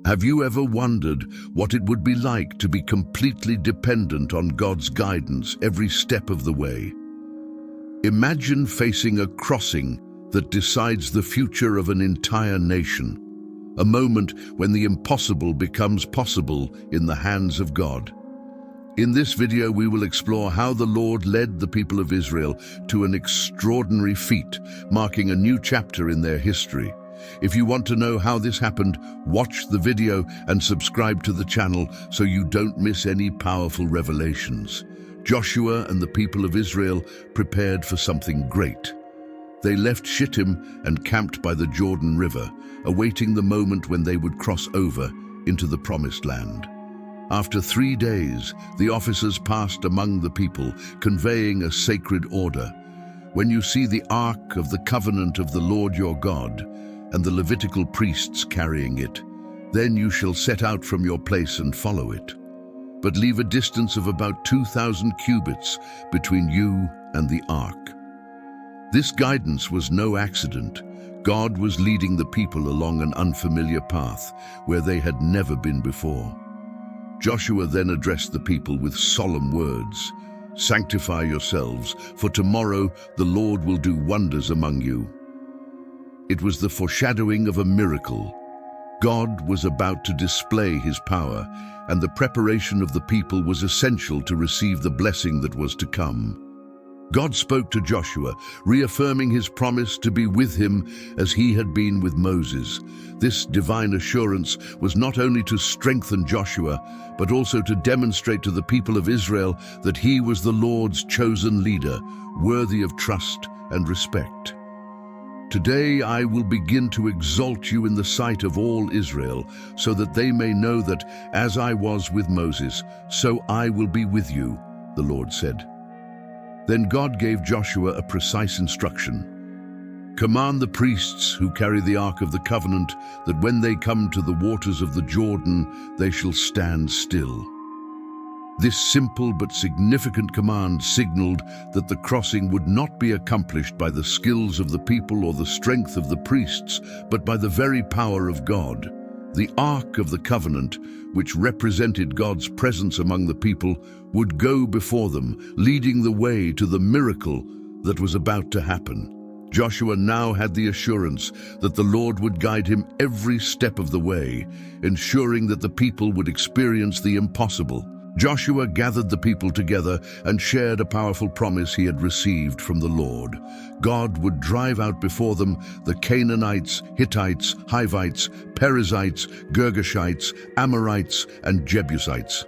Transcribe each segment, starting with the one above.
Have you ever wondered what it would be like to be completely dependent on God's guidance every step of the way? Imagine facing a crossing that decides the future of an entire nation, a moment when the impossible becomes possible in the hands of God. In this video, we will explore how the Lord led the people of Israel to an extraordinary feat, marking a new chapter in their history. If you want to know how this happened, watch the video and subscribe to the channel so you don't miss any powerful revelations. Joshua and the people of Israel prepared for something great. They left Shittim and camped by the Jordan River, awaiting the moment when they would cross over into the Promised Land. After 3 days, the officers passed among the people, conveying a sacred order. When you see the Ark of the Covenant of the Lord your God, and the Levitical priests carrying it, then you shall set out from your place and follow it. But leave a distance of about 2,000 cubits between you and the Ark. This guidance was no accident. God was leading the people along an unfamiliar path where they had never been before. Joshua then addressed the people with solemn words. "Sanctify yourselves, for tomorrow the Lord will do wonders among you." It was the foreshadowing of a miracle. God was about to display his power, and the preparation of the people was essential to receive the blessing that was to come. God spoke to Joshua, reaffirming his promise to be with him as he had been with Moses. This divine assurance was not only to strengthen Joshua, but also to demonstrate to the people of Israel that he was the Lord's chosen leader, worthy of trust and respect. "Today I will begin to exalt you in the sight of all Israel, so that they may know that, as I was with Moses, so I will be with you," the Lord said. Then God gave Joshua a precise instruction. "Command the priests who carry the Ark of the Covenant that when they come to the waters of the Jordan, they shall stand still." This simple but significant command signaled that the crossing would not be accomplished by the skills of the people or the strength of the priests, but by the very power of God. The Ark of the Covenant, which represented God's presence among the people, would go before them, leading the way to the miracle that was about to happen. Joshua now had the assurance that the Lord would guide him every step of the way, ensuring that the people would experience the impossible. Joshua gathered the people together and shared a powerful promise he had received from the Lord. God would drive out before them the Canaanites, Hittites, Hivites, Perizzites, Girgashites, Amorites, and Jebusites.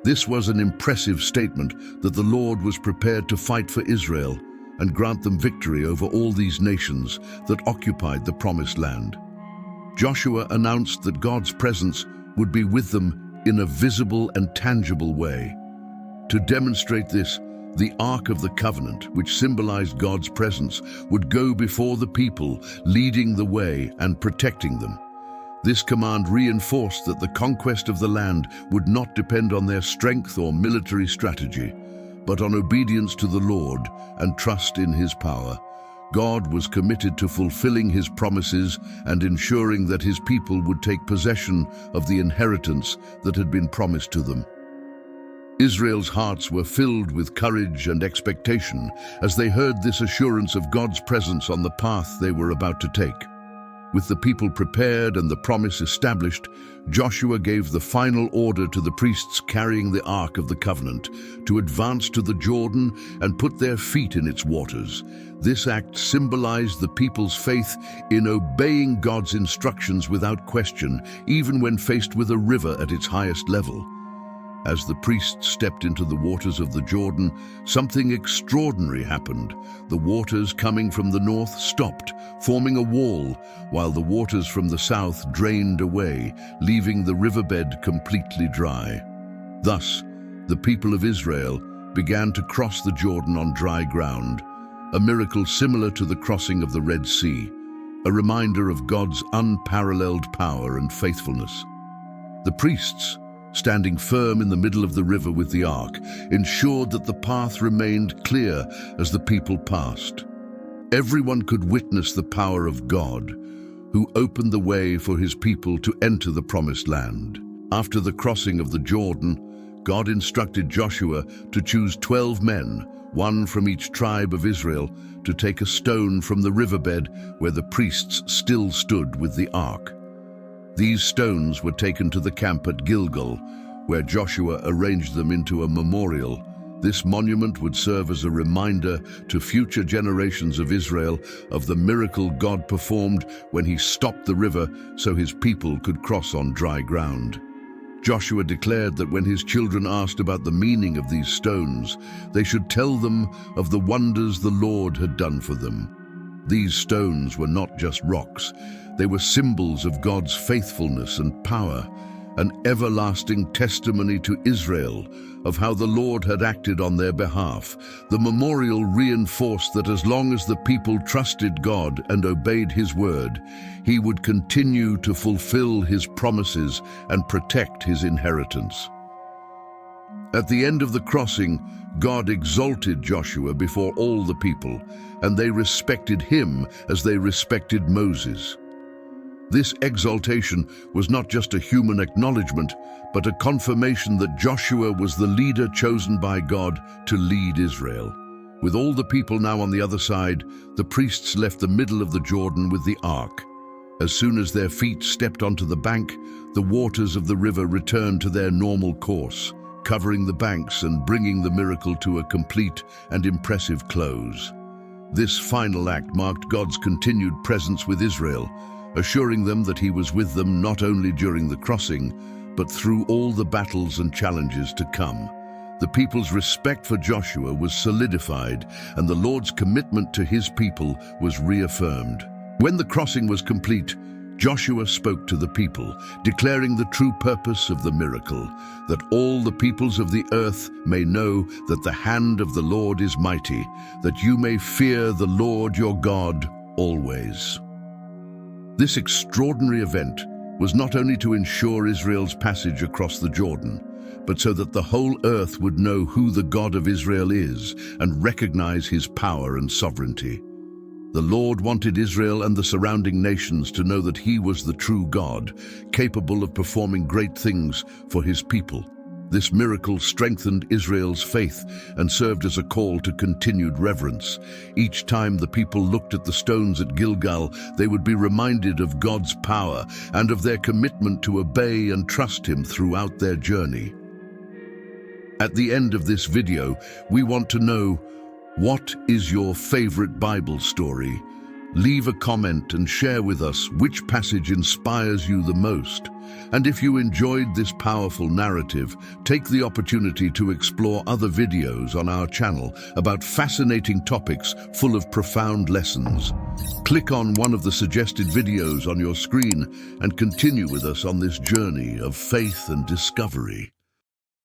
This was an impressive statement that the Lord was prepared to fight for Israel and grant them victory over all these nations that occupied the Promised Land. Joshua announced that God's presence would be with them in a visible and tangible way. To demonstrate this, the Ark of the Covenant, which symbolized God's presence, would go before the people, leading the way and protecting them. This command reinforced that the conquest of the land would not depend on their strength or military strategy, but on obedience to the Lord and trust in his power. God was committed to fulfilling his promises and ensuring that his people would take possession of the inheritance that had been promised to them. Israel's hearts were filled with courage and expectation as they heard this assurance of God's presence on the path they were about to take. With the people prepared and the promise established, Joshua gave the final order to the priests carrying the Ark of the Covenant to advance to the Jordan and put their feet in its waters. This act symbolized the people's faith in obeying God's instructions without question, even when faced with a river at its highest level. As the priests stepped into the waters of the Jordan, something extraordinary happened. The waters coming from the north stopped, forming a wall, while the waters from the south drained away, leaving the riverbed completely dry. Thus, the people of Israel began to cross the Jordan on dry ground, a miracle similar to the crossing of the Red Sea, a reminder of God's unparalleled power and faithfulness. The priests, standing firm in the middle of the river with the ark, ensured that the path remained clear as the people passed. Everyone could witness the power of God, who opened the way for his people to enter the promised land. After the crossing of the Jordan, God instructed Joshua to choose 12 men, one from each tribe of Israel, to take a stone from the riverbed where the priests still stood with the ark. These stones were taken to the camp at Gilgal, where Joshua arranged them into a memorial. This monument would serve as a reminder to future generations of Israel of the miracle God performed when he stopped the river so his people could cross on dry ground. Joshua declared that when his children asked about the meaning of these stones, they should tell them of the wonders the Lord had done for them. These stones were not just rocks, they were symbols of God's faithfulness and power, an everlasting testimony to Israel of how the Lord had acted on their behalf. The memorial reinforced that as long as the people trusted God and obeyed his word, he would continue to fulfill his promises and protect his inheritance. At the end of the crossing, God exalted Joshua before all the people, and they respected him as they respected Moses. This exaltation was not just a human acknowledgement, but a confirmation that Joshua was the leader chosen by God to lead Israel. With all the people now on the other side, the priests left the middle of the Jordan with the ark. As soon as their feet stepped onto the bank, the waters of the river returned to their normal course, covering the banks and bringing the miracle to a complete and impressive close. This final act marked God's continued presence with Israel, assuring them that he was with them not only during the crossing, but through all the battles and challenges to come. The people's respect for Joshua was solidified, and the Lord's commitment to his people was reaffirmed. When the crossing was complete, Joshua spoke to the people, declaring the true purpose of the miracle, that all the peoples of the earth may know that the hand of the Lord is mighty, that you may fear the Lord your God always. This extraordinary event was not only to ensure Israel's passage across the Jordan, but so that the whole earth would know who the God of Israel is and recognize his power and sovereignty. The Lord wanted Israel and the surrounding nations to know that he was the true God, capable of performing great things for his people. This miracle strengthened Israel's faith and served as a call to continued reverence. Each time the people looked at the stones at Gilgal, they would be reminded of God's power and of their commitment to obey and trust him throughout their journey. At the end of this video, we want to know, what is your favorite Bible story? Leave a comment and share with us which passage inspires you the most. And if you enjoyed this powerful narrative, take the opportunity to explore other videos on our channel about fascinating topics full of profound lessons. Click on one of the suggested videos on your screen and continue with us on this journey of faith and discovery.